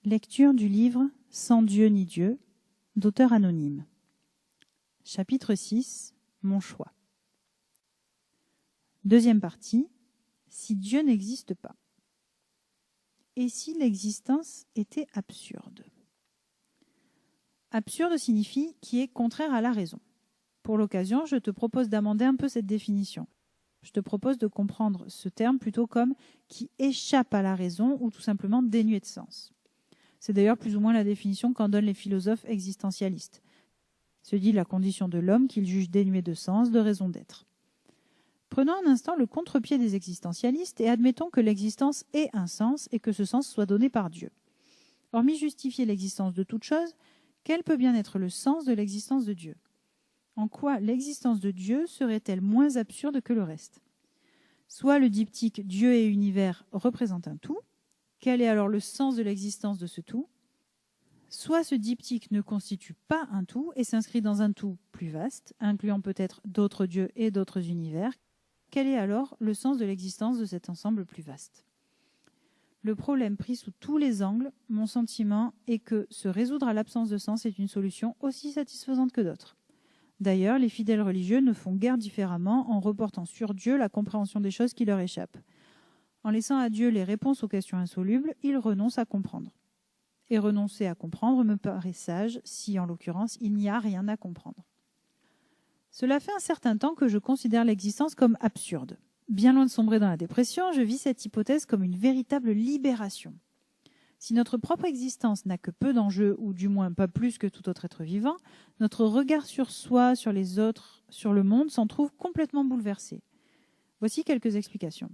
Lecture du livre « Sans Dieu ni Dieu » d'auteur anonyme. Chapitre 6 « Mon choix ». Deuxième partie « Si Dieu n'existe pas ». Et si l'existence était absurde? Absurde signifie qui est contraire à la raison. Pour l'occasion, je te propose d'amender un peu cette définition. Je te propose de comprendre ce terme plutôt comme qui échappe à la raison ou tout simplement dénué de sens. C'est d'ailleurs plus ou moins la définition qu'en donnent les philosophes existentialistes. Se dit la condition de l'homme qu'ils jugent dénuée de sens, de raison d'être. Prenons un instant le contre-pied des existentialistes et admettons que l'existence ait un sens et que ce sens soit donné par Dieu. Hormis justifier l'existence de toute chose, quel peut bien être le sens de l'existence de Dieu? En quoi l'existence de Dieu serait-elle moins absurde que le reste? Soit le diptyque « Dieu et univers » représente un tout. Quel est alors le sens de l'existence de ce tout? Soit ce diptyque ne constitue pas un tout et s'inscrit dans un tout plus vaste, incluant peut-être d'autres dieux et d'autres univers. Quel est alors le sens de l'existence de cet ensemble plus vaste? Le problème pris sous tous les angles, mon sentiment est que se résoudre à l'absence de sens est une solution aussi satisfaisante que d'autres. D'ailleurs, les fidèles religieux ne font guère différemment en reportant sur Dieu la compréhension des choses qui leur échappent. En laissant à Dieu les réponses aux questions insolubles, ils renoncent à comprendre. Et renoncer à comprendre me paraît sage si, en l'occurrence, il n'y a rien à comprendre. Cela fait un certain temps que je considère l'existence comme absurde. Bien loin de sombrer dans la dépression, je vis cette hypothèse comme une véritable libération. Si notre propre existence n'a que peu d'enjeux, ou du moins pas plus que tout autre être vivant, notre regard sur soi, sur les autres, sur le monde s'en trouve complètement bouleversé. Voici quelques explications.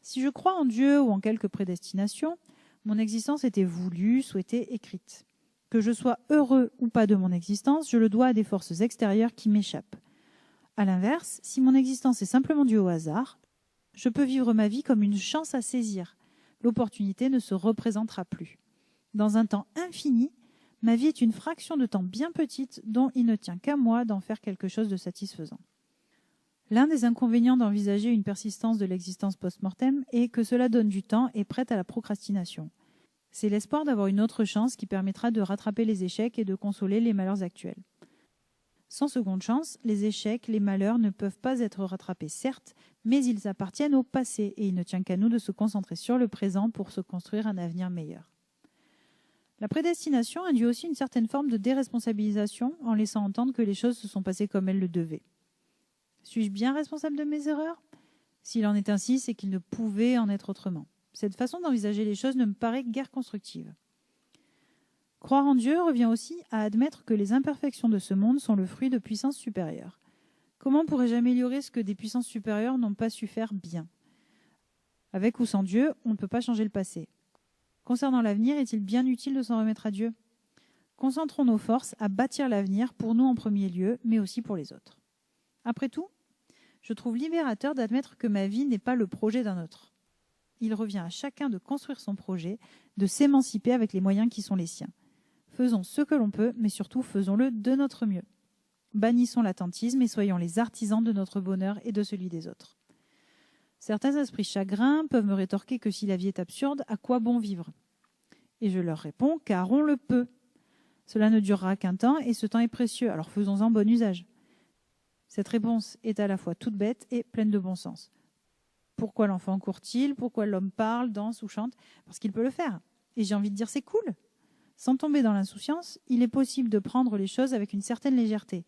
Si je crois en Dieu ou en quelque prédestination, mon existence était voulue, souhaitée, écrite. Que je sois heureux ou pas de mon existence, je le dois à des forces extérieures qui m'échappent. A l'inverse, si mon existence est simplement due au hasard, je peux vivre ma vie comme une chance à saisir. L'opportunité ne se représentera plus. Dans un temps infini, ma vie est une fraction de temps bien petite dont il ne tient qu'à moi d'en faire quelque chose de satisfaisant. L'un des inconvénients d'envisager une persistance de l'existence post-mortem est que cela donne du temps et prête à la procrastination. C'est l'espoir d'avoir une autre chance qui permettra de rattraper les échecs et de consoler les malheurs actuels. Sans seconde chance, les échecs, les malheurs ne peuvent pas être rattrapés, certes, mais ils appartiennent au passé et il ne tient qu'à nous de se concentrer sur le présent pour se construire un avenir meilleur. La prédestination induit aussi une certaine forme de déresponsabilisation en laissant entendre que les choses se sont passées comme elles le devaient. Suis-je bien responsable de mes erreurs? S'il en est ainsi, c'est qu'il ne pouvait en être autrement. Cette façon d'envisager les choses ne me paraît guère constructive. Croire en Dieu revient aussi à admettre que les imperfections de ce monde sont le fruit de puissances supérieures. Comment pourrais-je améliorer ce que des puissances supérieures n'ont pas su faire bien? Avec ou sans Dieu, on ne peut pas changer le passé. Concernant l'avenir, est-il bien utile de s'en remettre à Dieu? Concentrons nos forces à bâtir l'avenir pour nous en premier lieu, mais aussi pour les autres. Après tout, je trouve libérateur d'admettre que ma vie n'est pas le projet d'un autre. Il revient à chacun de construire son projet, de s'émanciper avec les moyens qui sont les siens. Faisons ce que l'on peut, mais surtout faisons-le de notre mieux. Bannissons l'attentisme et soyons les artisans de notre bonheur et de celui des autres. Certains esprits chagrins peuvent me rétorquer que si la vie est absurde, à quoi bon vivre? Et je leur réponds, car on le peut. Cela ne durera qu'un temps et ce temps est précieux, alors faisons-en bon usage. Cette réponse est à la fois toute bête et pleine de bon sens. Pourquoi l'enfant court-il? Pourquoi l'homme parle, danse ou chante? Parce qu'il peut le faire. Et j'ai envie de dire c'est cool. Sans tomber dans l'insouciance, il est possible de prendre les choses avec une certaine légèreté.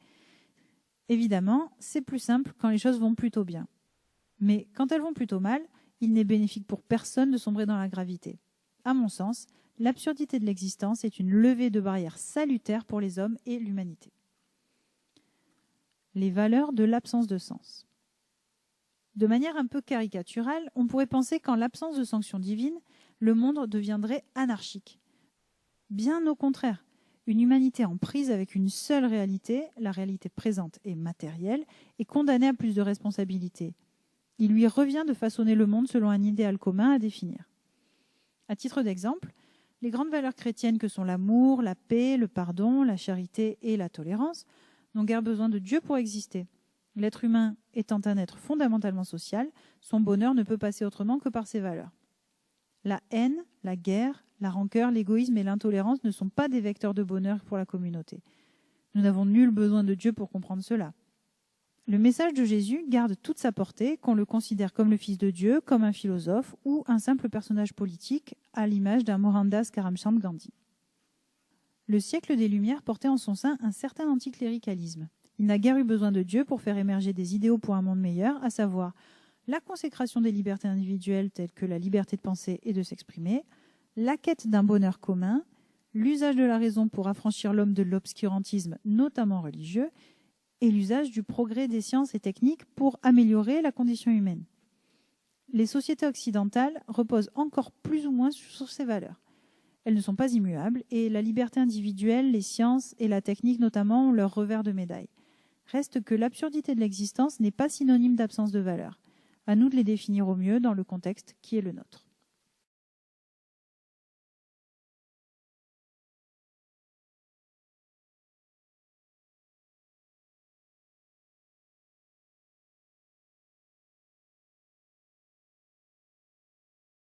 Évidemment, c'est plus simple quand les choses vont plutôt bien. Mais quand elles vont plutôt mal, il n'est bénéfique pour personne de sombrer dans la gravité. À mon sens, l'absurdité de l'existence est une levée de barrières salutaire pour les hommes et l'humanité. Les valeurs de l'absence de sens. De manière un peu caricaturale, on pourrait penser qu'en l'absence de sanction divine, le monde deviendrait anarchique. Bien au contraire, une humanité en prise avec une seule réalité, la réalité présente et matérielle, est condamnée à plus de responsabilités. Il lui revient de façonner le monde selon un idéal commun à définir. À titre d'exemple, les grandes valeurs chrétiennes que sont l'amour, la paix, le pardon, la charité et la tolérance n'ont guère besoin de Dieu pour exister. L'être humain étant un être fondamentalement social, son bonheur ne peut passer autrement que par ces valeurs. La haine, la guerre, La rancœur, l'égoïsme et l'intolérance ne sont pas des vecteurs de bonheur pour la communauté. Nous n'avons nul besoin de Dieu pour comprendre cela. Le message de Jésus garde toute sa portée, qu'on le considère comme le Fils de Dieu, comme un philosophe ou un simple personnage politique, à l'image d'un Mohandas Karamchand Gandhi. Le siècle des Lumières portait en son sein un certain anticléricalisme. Il n'a guère eu besoin de Dieu pour faire émerger des idéaux pour un monde meilleur, à savoir la consécration des libertés individuelles telles que la liberté de penser et de s'exprimer, la quête d'un bonheur commun, l'usage de la raison pour affranchir l'homme de l'obscurantisme, notamment religieux, et l'usage du progrès des sciences et techniques pour améliorer la condition humaine. Les sociétés occidentales reposent encore plus ou moins sur ces valeurs. Elles ne sont pas immuables et la liberté individuelle, les sciences et la technique notamment ont leur revers de médaille. Reste que l'absurdité de l'existence n'est pas synonyme d'absence de valeur. À nous de les définir au mieux dans le contexte qui est le nôtre.